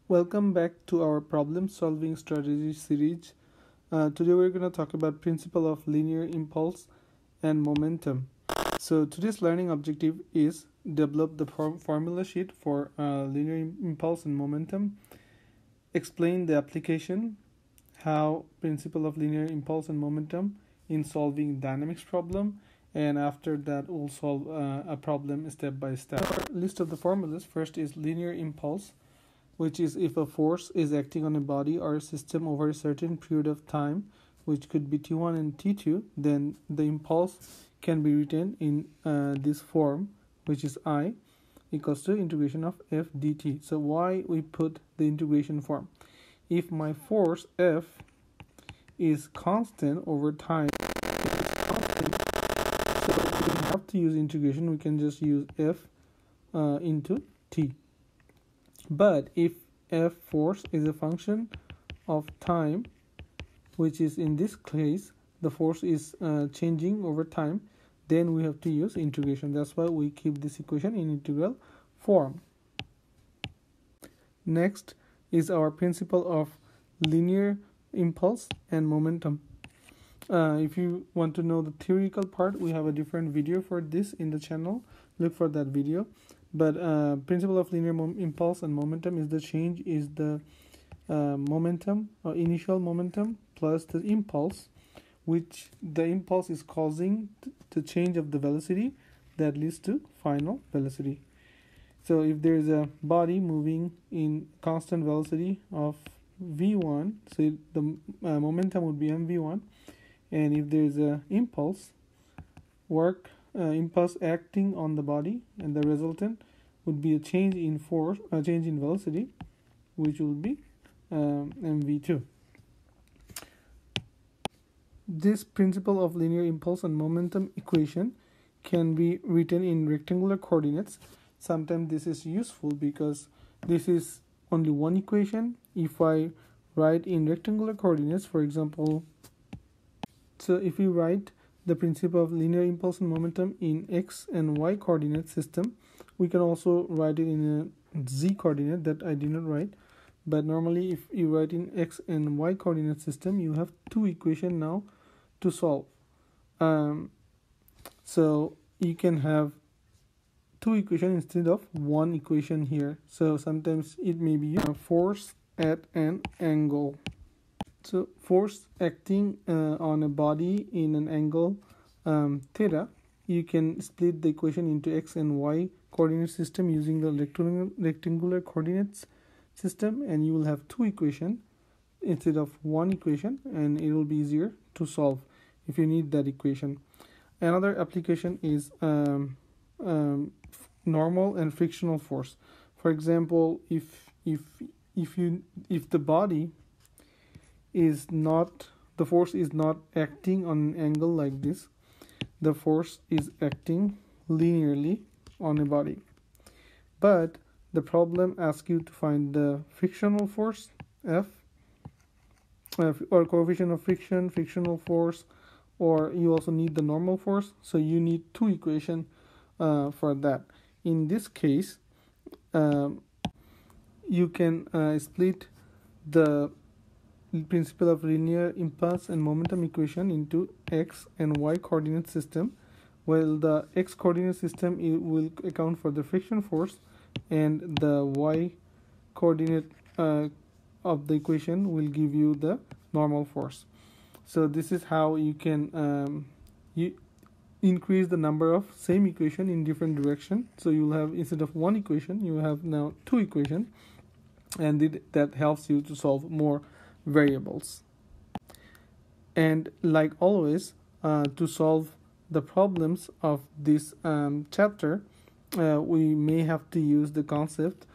Welcome back to our problem solving strategy series. Today we're going to talk about principle of linear impulse and momentum. So today's learning objective is develop the formula sheet for linear impulse and momentum, explain the application, how principle of linear impulse and momentum in solving dynamics problem, and after that we'll solve a problem step by step. List of the formulas. First is linear impulse, which is if a force is acting on a body or a system over a certain period of time, which could be T1 and T2, then the impulse can be written in this form, which is I equals to integration of F dt. So why we put the integration form? If my force F is constant over time, so we don't have to use integration, we can just use F into T. But if F force is a function of time, which is in this case the force is changing over time, then we have to use integration. That's why we keep this equation in integral form. Next is our principle of linear impulse and momentum. If you want to know the theoretical part, we have a different video for this in the channel. Look for that video. But principle of linear impulse and momentum is the change is the momentum or initial momentum plus the impulse, which the impulse is causing the change of the velocity that leads to final velocity. So if there is a body moving in constant velocity of v1, so the momentum would be mv1, and if there is a impulse acting on the body, and the resultant would be a change in force, a change in velocity, which will be mv2. This principle of linear impulse and momentum equation can be written in rectangular coordinates. Sometimes this is useful because this is only one equation. If I write in rectangular coordinates, for example, so if we write the principle of linear impulse and momentum in x and y coordinate system, we can also write it in a z coordinate that I did not write. But normally if you write in x and y coordinate system, you have two equations now to solve. So you can have two equations instead of one equation here. So sometimes it may be force at an angle. So force acting on a body in an angle theta, you can split the equation into x and y coordinate system using the rectangular coordinates system, and you will have two equations instead of one equation, and it will be easier to solve if you need that equation. Another application is normal and frictional force. For example, if the body is not, the force is not acting on an angle like this, the force is acting linearly on a body. But the problem asks you to find the frictional force F, or coefficient of friction, frictional force, or you also need the normal force. So you need two equations for that. In this case, you can split the principle of linear impulse and momentum equation into x and y coordinate system. Well, the x coordinate system, it will account for the friction force, and the y coordinate of the equation will give you the normal force. So this is how you can increase the number of same equation in different direction. So you will have, instead of one equation, you have now two equations, and that helps you to solve more variables. And like always, to solve the problems of this chapter, we may have to use the concept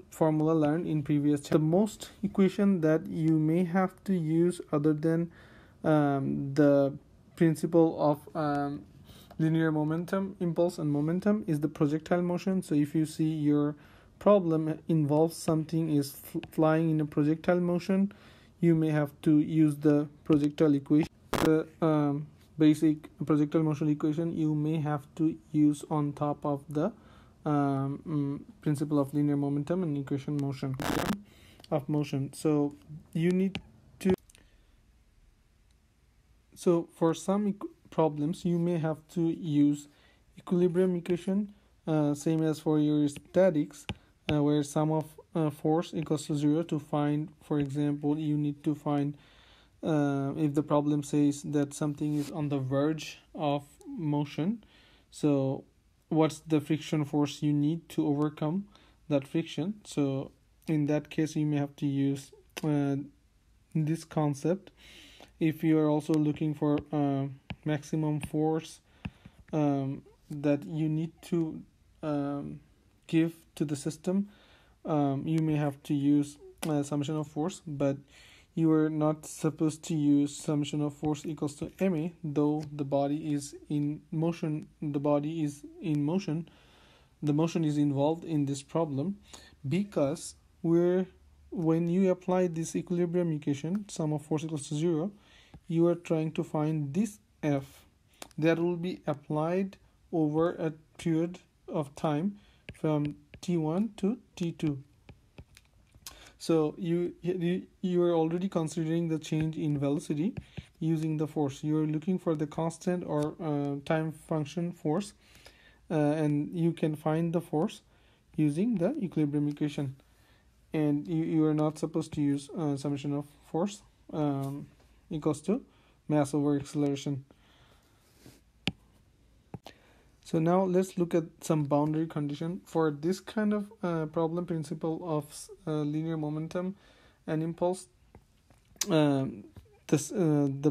formula learned in previous chapter. The most equation that you may have to use other than the principle of linear momentum, impulse and momentum is the projectile motion. So if you see your problem involves something is flying in a projectile motion, you may have to use the projectile equation. The basic projectile motion equation you may have to use on top of the principle of linear momentum and equation motion. of motion. So you need to. So for some problems, you may have to use equilibrium equation, same as for your statics, where sum of force equals to 0 to find, for example, you need to find if the problem says that something is on the verge of motion. So what's the friction force you need to overcome that friction? So in that case, you may have to use this concept. If you are also looking for maximum force that you need to give to the system, you may have to use summation of force, but you are not supposed to use summation of force equals to ma, though the body is in motion. The motion is involved in this problem, because when you apply this equilibrium equation, sum of force equals to 0, you are trying to find this F that will be applied over a period of time from T1 to T2. So you are already considering the change in velocity using the force. You are looking for the constant or time function force, and you can find the force using the equilibrium equation. And you are not supposed to use summation of force equals to mass over acceleration. So now let's look at some boundary condition for this kind of problem principle of linear momentum and impulse. The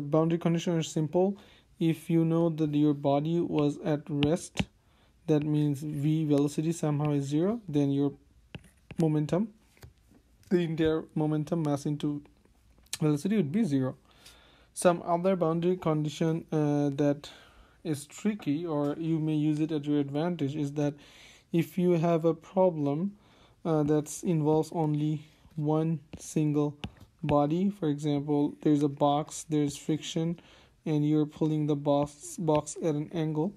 boundary condition is simple. If you know that your body was at rest, that means v velocity somehow is 0, then your momentum, the entire momentum mass into velocity would be 0. Some other boundary condition that is tricky, or you may use it at your advantage, is that if you have a problem that involves only one single body, for example, there's a box, there's friction, and you're pulling the box at an angle,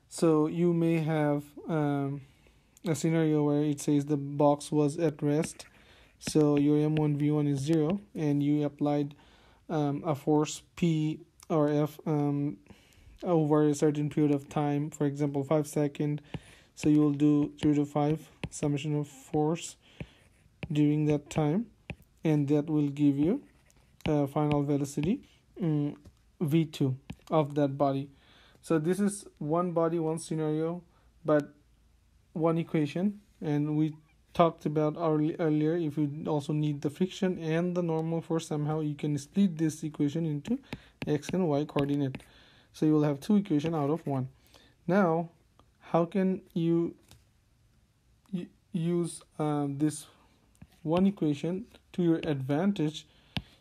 so you may have a scenario where it says the box was at rest, so your m1 v1 is 0, and you applied a force P or F over a certain period of time, for example 5 seconds. So you will do 0 to 5 summation of force during that time, and that will give you final velocity v2 of that body. So this is one body, one scenario, but one equation. And we talked about earlier, if you also need the friction and the normal force, somehow you can split this equation into x and y coordinate. So you will have two equations out of one. Now, how can you use this one equation to your advantage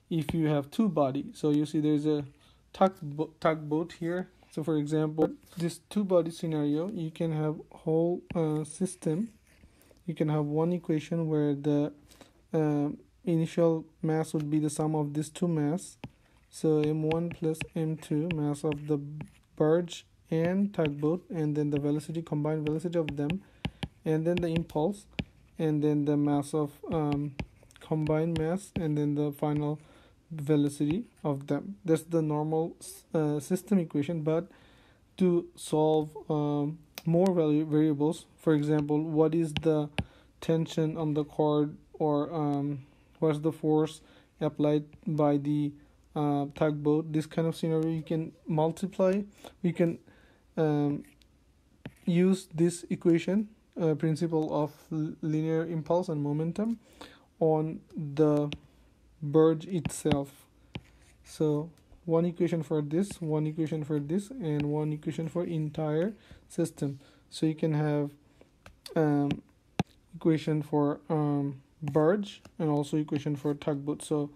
if you have two bodies? So you see there's a tugboat here. So for example, this two body scenario, you can have whole system. You can have one equation where the initial mass would be the sum of these two mass. So m1 plus m2, mass of the barge and tugboat, and then the velocity, combined velocity of them, and then the impulse, and then the mass of combined mass, and then the final velocity of them. That's the normal system equation. But to solve more variables, for example, what is the tension on the cord, or what's the force applied by the tugboat, this kind of scenario, you can multiply. You can use this equation, principle of linear impulse and momentum, on the barge itself. So one equation for this, one equation for this, and one equation for entire system. So you can have equation for barge and also equation for tugboat. So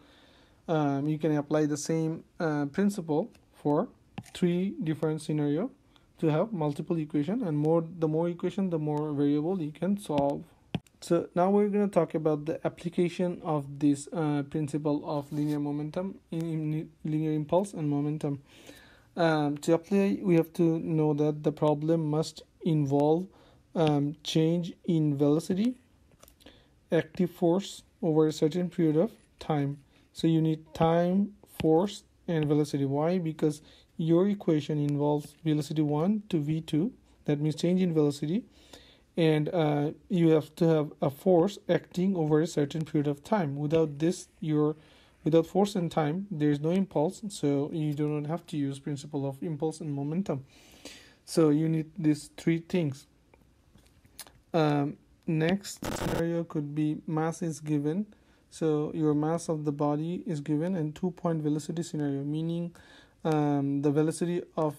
you can apply the same principle for three different scenarios to have multiple equation, and the more equation, the more variable you can solve. So now we're going to talk about the application of this principle of linear momentum in linear impulse and momentum. To apply, we have to know that the problem must involve change in velocity, active force, over a certain period of time. So you need time, force, and velocity. Why? Because your equation involves velocity 1 to v2, that means change in velocity, and you have to have a force acting over a certain period of time. Without force and time, there is no impulse, so you do not have to use principle of impulse and momentum. So you need these three things. Next scenario could be mass is given. So your mass of the body is given, and 2-point velocity scenario, meaning the velocity of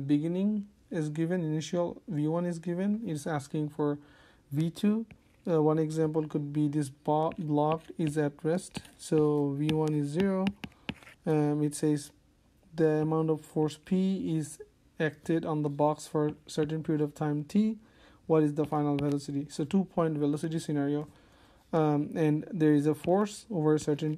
beginning is given, initial v1 is given, it's asking for v2. One example could be this block is at rest, so v1 is 0. It says the amount of force P is acted on the box for a certain period of time t. What is the final velocity? So 2-point velocity scenario, and there is a force over a certain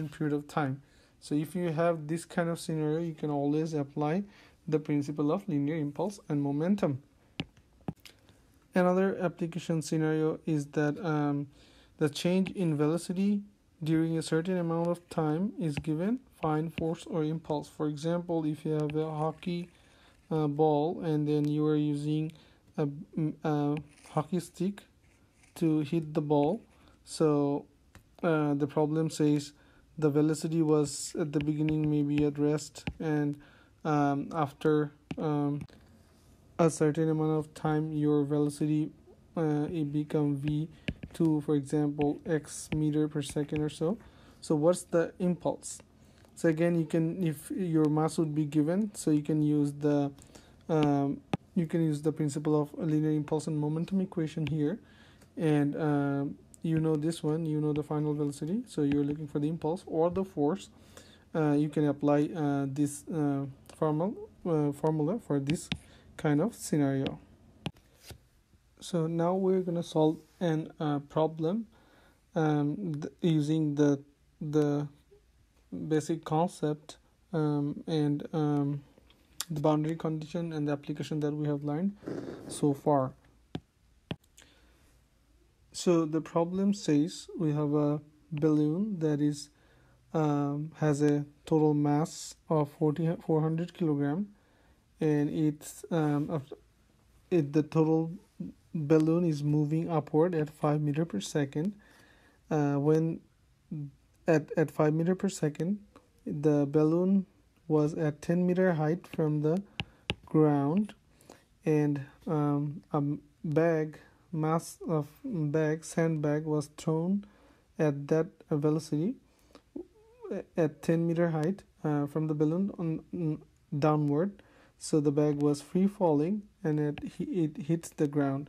period of time. So if you have this kind of scenario, you can always apply the principle of linear impulse and momentum. Another application scenario is that the change in velocity during a certain amount of time is given. Find force or impulse. For example, if you have a hockey ball and then you are using a hockey stick to hit the ball, so the problem says the velocity was at the beginning maybe at rest, and after a certain amount of time your velocity it become v2, for example x meter per second or so. So what's the impulse? So again, you can, if your mass would be given, so you can use the principle of linear impulse and momentum equation here, and you know this one, you know the final velocity, so you're looking for the impulse or the force. You can apply this formula for this kind of scenario. So now we're going to solve an problem using the basic concept and the boundary condition and the application that we have learned so far. So the problem says we have a balloon that is has a total mass of 400 kilogram, and the total balloon is moving upward at 5 meter per second. When at 5 meter per second, the balloon was at 10 meter height from the ground, and a sandbag was thrown at that velocity at 10 meter height from the balloon downward. So the bag was free falling and it hits the ground.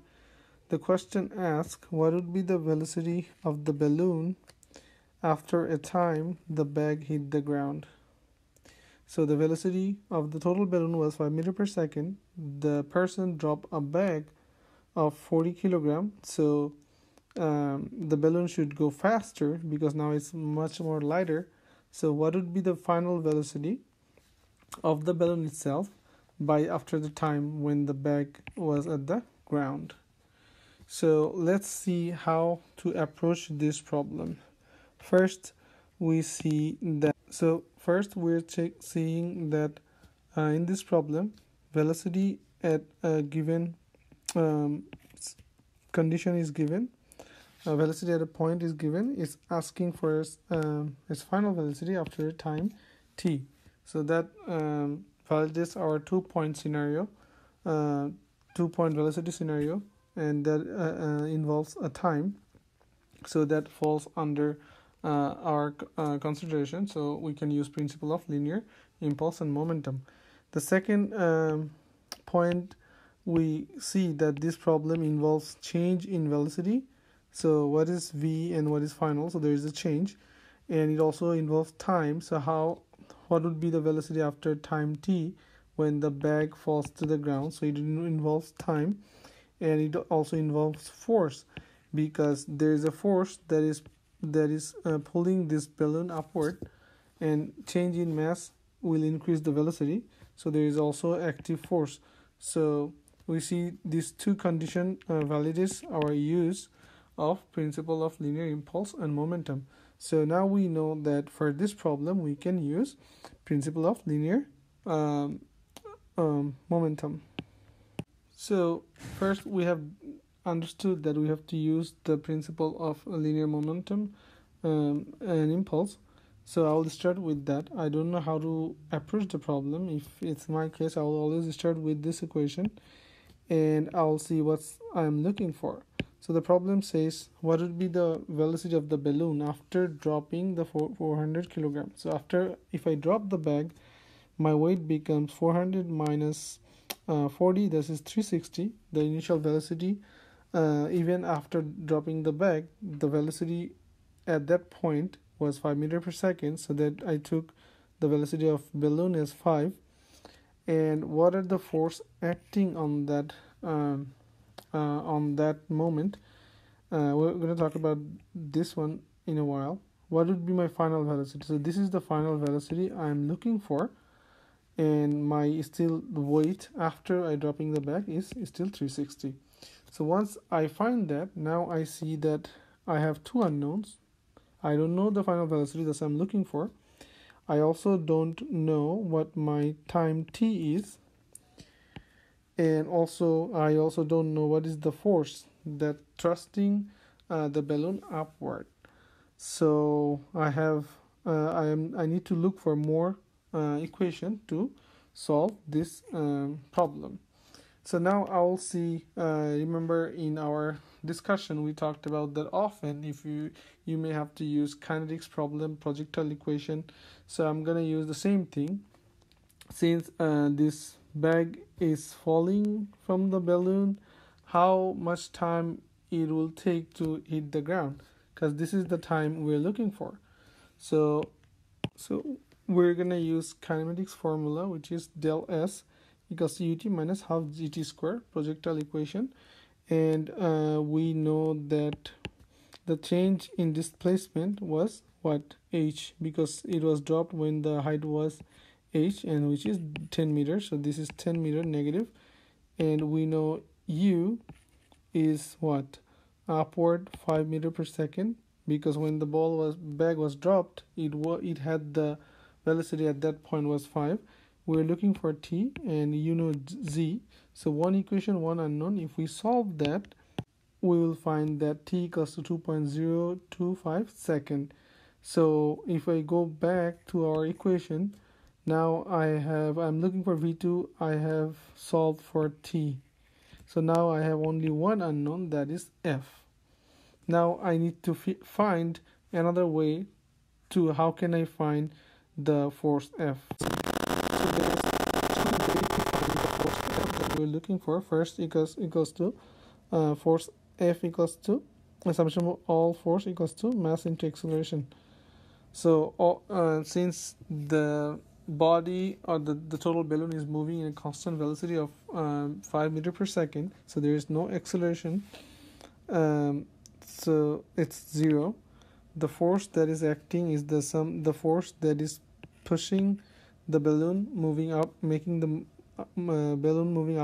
The question asks, what would be the velocity of the balloon after a time the bag hit the ground? So the velocity of the total balloon was 5 meter per second. The person dropped a bag of 40 kilogram, so the balloon should go faster because now it's much more lighter. So what would be the final velocity of the balloon itself after the time when the bag was at the ground? So let's see how to approach this problem. First, we see that. So first, we're seeing that in this problem, velocity at a given condition is given. Velocity at a point is given. It's asking for its final velocity after a time t. So that validates our 2-point scenario, 2-point velocity scenario, and that involves a time. So that falls under our consideration. So we can use principle of linear impulse and momentum. The second point, we see that this problem involves change in velocity. So what is v and what is final? So there is a change, and it also involves time. So what would be the velocity after time t when the bag falls to the ground? So it involves time, and it also involves force, because there is a force that is pulling this balloon upward, and change in mass will increase the velocity. So there is also active force. So we see these two conditions validates our use of principle of linear impulse and momentum. So now we know that for this problem we can use principle of linear momentum. So first we have understood that we have to use the principle of linear momentum and impulse. So I will start with that. I don't know how to approach the problem. If it's my case, I will always start with this equation and I'll see what I'm looking for. So the problem says what would be the velocity of the balloon after dropping the 400 kilograms. So if I drop the bag, my weight becomes 400 minus 40, this is 360. The initial velocity, even after dropping the bag, the velocity at that point was 5 meters per second, so that I took the velocity of balloon as 5. And what are the force acting on that moment? We're going to talk about this one in a while. What would be my final velocity? So this is the final velocity I'm looking for, and my still weight after I dropping the bag is still 360. So once I find that, now I see that I have two unknowns. I don't know the final velocity that I'm looking for. I also don't know what my time t is, and I also don't know what is the force that thrusting the balloon upward. So I need to look for more equation to solve this problem. So now I'll see, remember in our discussion we talked about that often if you may have to use kinetics problem, projectile equation. So I'm gonna use the same thing. Since this bag is falling from the balloon, how much time it will take to hit the ground, because this is the time we're looking for. So we're gonna use kinematics formula, which is del S equals to ut minus half gt square, projectile equation. And we know that the change in displacement was what? H, because it was dropped when the height was h, and which is 10 meters. So this is 10 meter negative, and we know u is what? Upward 5 meters per second, because when the bag was dropped, it had the velocity at that point was 5. We're looking for t, and you know z. So one equation, one unknown. If we solve that, we will find that t equals to 2.025 second. So if I go back to our equation, now I'm looking for v2. I have solved for t. So now I have only one unknown, that is f. Now I need to find another way to how can I find the force f. So there is two ways to find the force f that we're looking for. First equals to force f equals to assumption of all force equals to mass into acceleration. So since the body or the total balloon is moving in a constant velocity of 5 meters per second, so there is no acceleration, so it's 0. The force that is acting is the force that is pushing the balloon moving up, making the balloon moving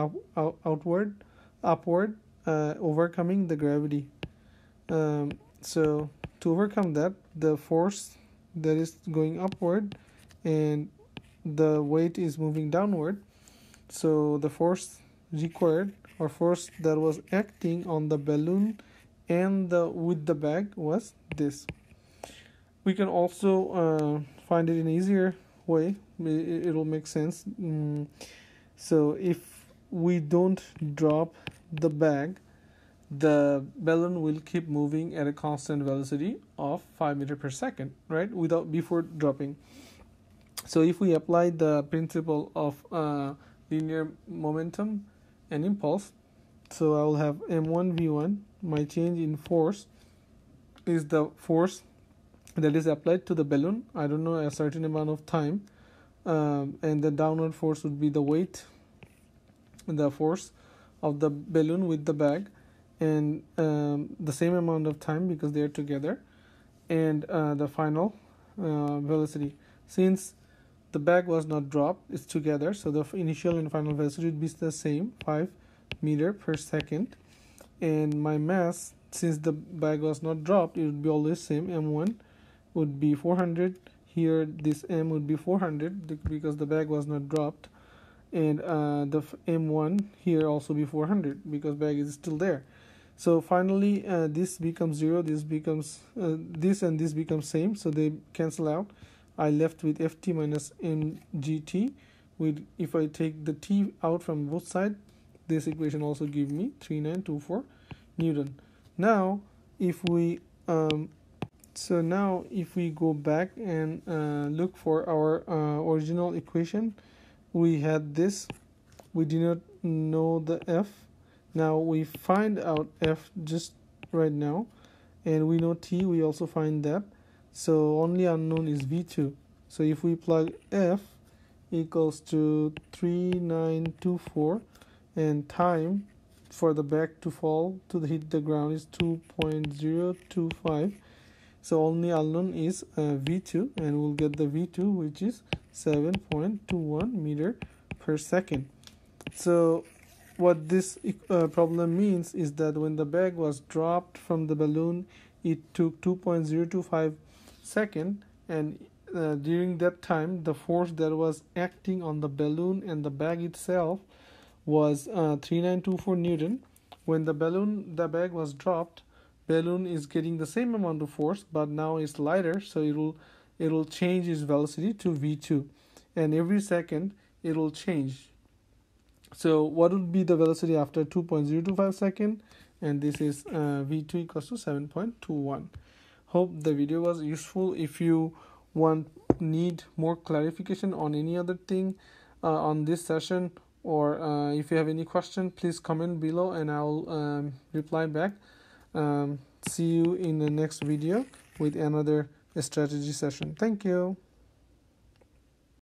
upward, overcoming the gravity. So to overcome that, the force that is going upward and the weight is moving downward, so the force required, or force that was acting on the balloon and with the bag, was this. We can also find it in an easier way. It will make sense. So if we don't drop the bag, the balloon will keep moving at a constant velocity of 5 meters per second, right? Before dropping. So if we apply the principle of linear momentum and impulse, so I will have m1 v1. My change in force is the force that is applied to the balloon. I don't know, a certain amount of time, and the downward force would be the weight, the force of the balloon with the bag, and the same amount of time because they are together, and the final velocity. Since the bag was not dropped, it's together, so the initial and final velocity would be the same, 5 meters per second, and my mass since the bag was not dropped, it would be always same. M1 would be 400. Here this M would be 400 because the bag was not dropped, and the M1 here also be 400 because bag is still there. So finally this becomes 0, this becomes this and this becomes same, so they cancel out. I left with Ft minus mgt. With, if I take the T out from both sides, this equation also give me 3924 Newton. Now if we if we go back and look for our original equation, we had this, we did not know the F. Now we find out F just right now, and we know T, we also find that. So only unknown is V2. So if we plug F equals to 3924, and time for the bag to fall to hit the ground is 2.025. So only unknown is V2, and we'll get the V2, which is 7.21 meter per second. So what this problem means is that when the bag was dropped from the balloon, it took 2.025 seconds, and during that time the force that was acting on the balloon and the bag itself was 3924 Newton. When the bag was dropped, balloon is getting the same amount of force, but now it's lighter, so it will change its velocity to V2, and every second it will change. So what would be the velocity after 2.025 seconds? And this is V2 equals to 7.21. Hope the video was useful. If you need more clarification on any other thing on this session, or if you have any question, please comment below and I'll reply back. See you in the next video with another strategy session. Thank you.